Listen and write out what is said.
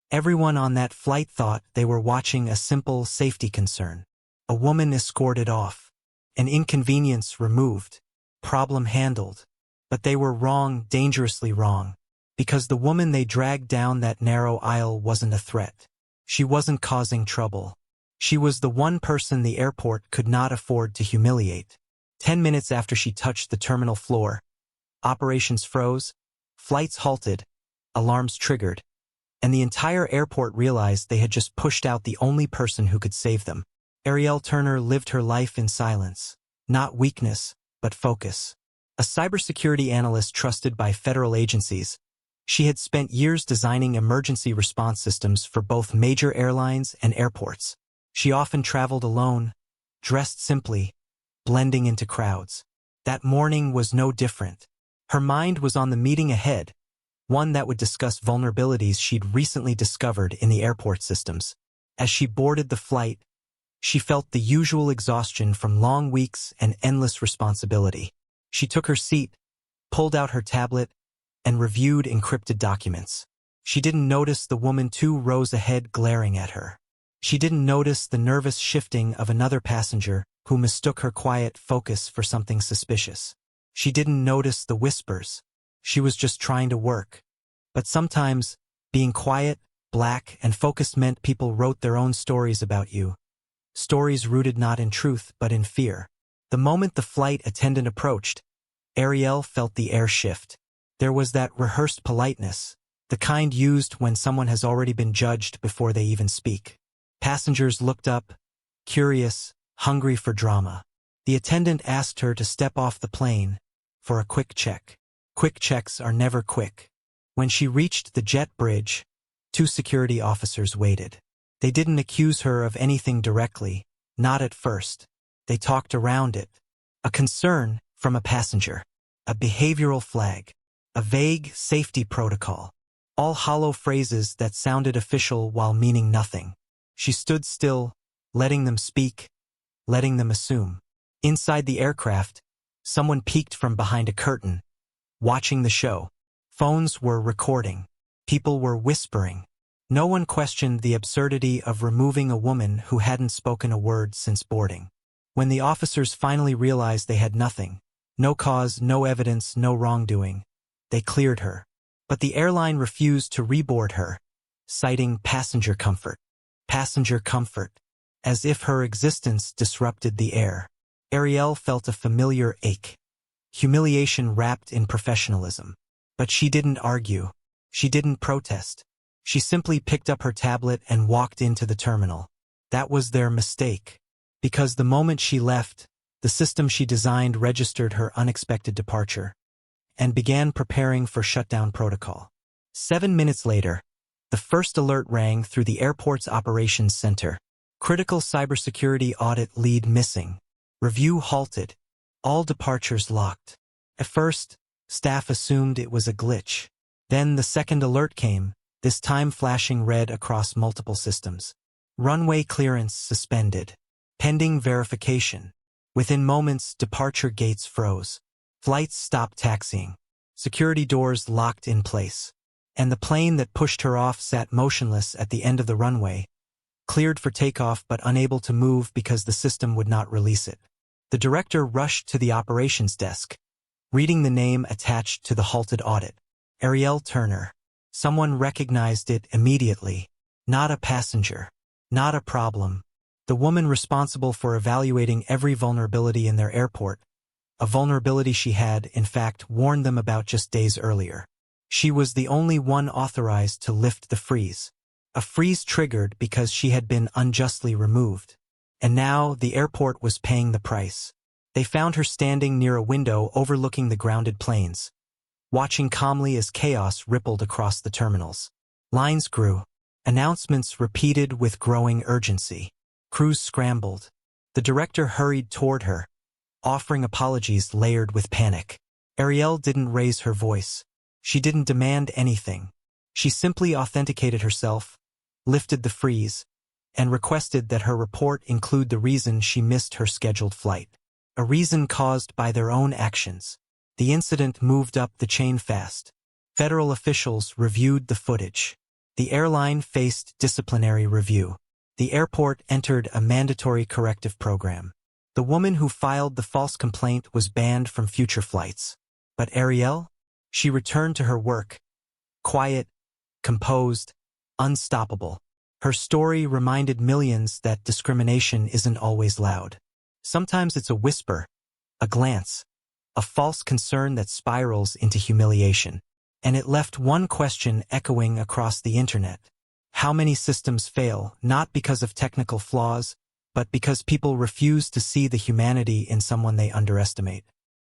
Everyone on that flight thought they were watching a simple safety concern. A woman escorted off. An inconvenience removed. Problem handled. But they were wrong, dangerously wrong. Because the woman they dragged down that narrow aisle wasn't a threat. She wasn't causing trouble. She was the one person the airport could not afford to humiliate. 10 minutes after she touched the terminal floor, operations froze, flights halted, alarms triggered, and the entire airport realized they had just pushed out the only person who could save them. Arielle Turner lived her life in silence. Not weakness, but focus. A cybersecurity analyst trusted by federal agencies, she had spent years designing emergency response systems for both major airlines and airports. She often traveled alone, dressed simply, blending into crowds. That morning was no different. Her mind was on the meeting ahead, one that would discuss vulnerabilities she'd recently discovered in the airport systems. As she boarded the flight, she felt the usual exhaustion from long weeks and endless responsibility. She took her seat, pulled out her tablet, and reviewed encrypted documents. She didn't notice the woman 2 rows ahead glaring at her. She didn't notice the nervous shifting of another passenger who mistook her quiet focus for something suspicious. She didn't notice the whispers. She was just trying to work. But sometimes, being quiet, black, and focused meant people wrote their own stories about you. Stories rooted not in truth, but in fear. The moment the flight attendant approached, Arielle felt the air shift. There was that rehearsed politeness, the kind used when someone has already been judged before they even speak. Passengers looked up, curious, hungry for drama. The attendant asked her to step off the plane for a quick check. Quick checks are never quick. When she reached the jet bridge, 2 security officers waited. They didn't accuse her of anything directly, not at first. They talked around it. A concern from a passenger. A behavioral flag. A vague safety protocol. All hollow phrases that sounded official while meaning nothing. She stood still, letting them speak, letting them assume. Inside the aircraft, someone peeked from behind a curtain, watching the show. Phones were recording. People were whispering. No one questioned the absurdity of removing a woman who hadn't spoken a word since boarding. When the officers finally realized they had nothing, no cause, no evidence, no wrongdoing, they cleared her. But the airline refused to reboard her, citing passenger comfort. Passenger comfort. As if her existence disrupted the air. Arielle felt a familiar ache. Humiliation wrapped in professionalism. But she didn't argue. She didn't protest. She simply picked up her tablet and walked into the terminal. That was their mistake. Because the moment she left, the system she designed registered her unexpected departure and began preparing for shutdown protocol. 7 minutes later, the first alert rang through the airport's operations center. Critical cybersecurity audit lead missing. Review halted. All departures locked. At first, staff assumed it was a glitch. Then the second alert came, this time flashing red across multiple systems. Runway clearance suspended. Pending verification. Within moments, departure gates froze. Flights stopped taxiing. Security doors locked in place. And the plane that pushed her off sat motionless at the end of the runway, cleared for takeoff but unable to move because the system would not release it. The director rushed to the operations desk, reading the name attached to the halted audit. Arielle Turner. Someone recognized it immediately. Not a passenger. Not a problem. The woman responsible for evaluating every vulnerability in their airport. A vulnerability she had, in fact, warned them about just days earlier. She was the only one authorized to lift the freeze. A freeze triggered because she had been unjustly removed. And now the airport was paying the price. They found her standing near a window overlooking the grounded planes, watching calmly as chaos rippled across the terminals. Lines grew. Announcements repeated with growing urgency. Crews scrambled. The director hurried toward her, offering apologies layered with panic. Arielle didn't raise her voice. She didn't demand anything. She simply authenticated herself, lifted the freeze, and requested that her report include the reason she missed her scheduled flight. A reason caused by their own actions. The incident moved up the chain fast. Federal officials reviewed the footage. The airline faced disciplinary review. The airport entered a mandatory corrective program. The woman who filed the false complaint was banned from future flights. But Arielle? She returned to her work, quiet, composed, unstoppable. Her story reminded millions that discrimination isn't always loud. Sometimes it's a whisper, a glance, a false concern that spirals into humiliation. And it left one question echoing across the internet. How many systems fail, not because of technical flaws, but because people refuse to see the humanity in someone they underestimate?